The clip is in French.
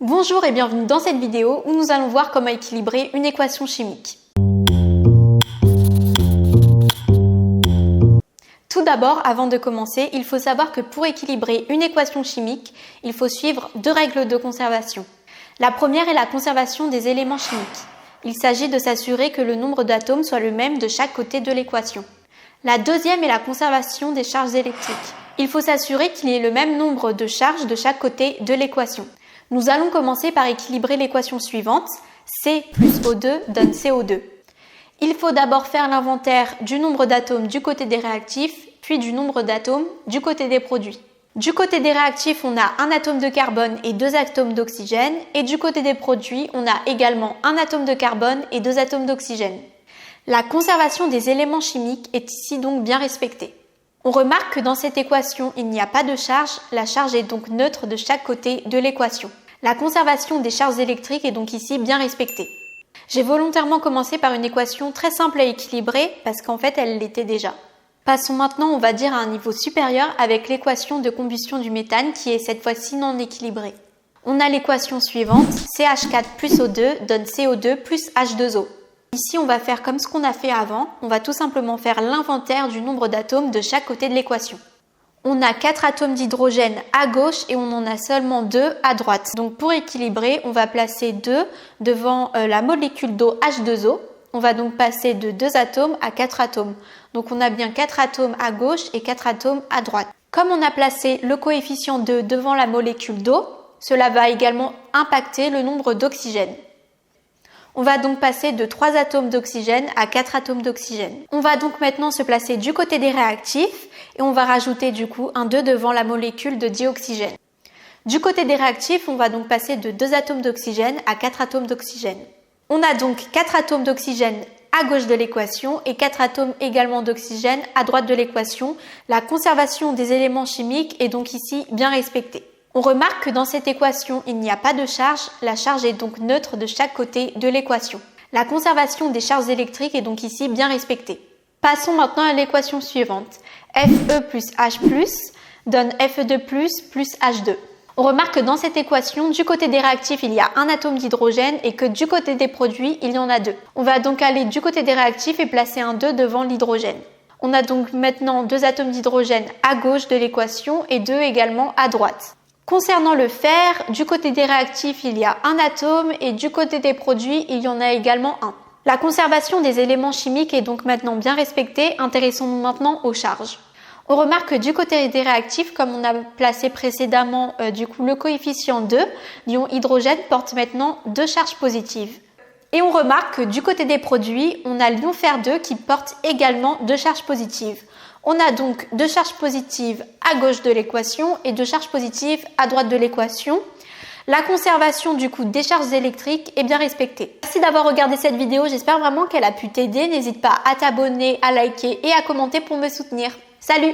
Bonjour et bienvenue dans cette vidéo où nous allons voir comment équilibrer une équation chimique. Tout d'abord, avant de commencer, il faut savoir que pour équilibrer une équation chimique, il faut suivre deux règles de conservation. La première est la conservation des éléments chimiques. Il s'agit de s'assurer que le nombre d'atomes soit le même de chaque côté de l'équation. La deuxième est la conservation des charges électriques. Il faut s'assurer qu'il y ait le même nombre de charges de chaque côté de l'équation. Nous allons commencer par équilibrer l'équation suivante, C plus O2 donne CO2. Il faut d'abord faire l'inventaire du nombre d'atomes du côté des réactifs, puis du nombre d'atomes du côté des produits. Du côté des réactifs, on a un atome de carbone et deux atomes d'oxygène, et du côté des produits, on a également un atome de carbone et deux atomes d'oxygène. La conservation des éléments chimiques est ici donc bien respectée. On remarque que dans cette équation, il n'y a pas de charge, la charge est donc neutre de chaque côté de l'équation. La conservation des charges électriques est donc ici bien respectée. J'ai volontairement commencé par une équation très simple à équilibrer parce qu'en fait elle l'était déjà. Passons maintenant, on va dire, à un niveau supérieur avec l'équation de combustion du méthane qui est cette fois-ci non équilibrée. On a l'équation suivante, CH4 plus O2 donne CO2 plus H2O. Ici, on va faire comme ce qu'on a fait avant, on va tout simplement faire l'inventaire du nombre d'atomes de chaque côté de l'équation. On a 4 atomes d'hydrogène à gauche et on en a seulement 2 à droite. Donc pour équilibrer, on va placer 2 devant la molécule d'eau H2O. On va donc passer de 2 atomes à 4 atomes. Donc on a bien 4 atomes à gauche et 4 atomes à droite. Comme on a placé le coefficient 2 devant la molécule d'eau, cela va également impacter le nombre d'oxygène. On va donc passer de 3 atomes d'oxygène à 4 atomes d'oxygène. On va donc maintenant se placer du côté des réactifs et on va rajouter du coup un 2 devant la molécule de dioxygène. Du côté des réactifs, on va donc passer de 2 atomes d'oxygène à 4 atomes d'oxygène. On a donc 4 atomes d'oxygène à gauche de l'équation et 4 atomes également d'oxygène à droite de l'équation. La conservation des éléments chimiques est donc ici bien respectée. On remarque que dans cette équation, il n'y a pas de charge, la charge est donc neutre de chaque côté de l'équation. La conservation des charges électriques est donc ici bien respectée. Passons maintenant à l'équation suivante. Fe plus H donne Fe2 plus H2. On remarque que dans cette équation, du côté des réactifs, il y a un atome d'hydrogène et que du côté des produits, il y en a 2. On va donc aller du côté des réactifs et placer un 2 devant l'hydrogène. On a donc maintenant 2 atomes d'hydrogène à gauche de l'équation et 2 également à droite. Concernant le fer, du côté des réactifs, il y a un atome et du côté des produits, il y en a également un. La conservation des éléments chimiques est donc maintenant bien respectée. Intéressons-nous maintenant aux charges. On remarque que du côté des réactifs, comme on a placé précédemment le coefficient 2, l'ion hydrogène porte maintenant 2 charges positives. Et on remarque que du côté des produits, on a l'ion fer 2 qui porte également 2 charges positives. On a donc 2 charges positives à gauche de l'équation et 2 charges positives à droite de l'équation. La conservation du coup des charges électriques est bien respectée. Merci d'avoir regardé cette vidéo, j'espère vraiment qu'elle a pu t'aider. N'hésite pas à t'abonner, à liker et à commenter pour me soutenir. Salut!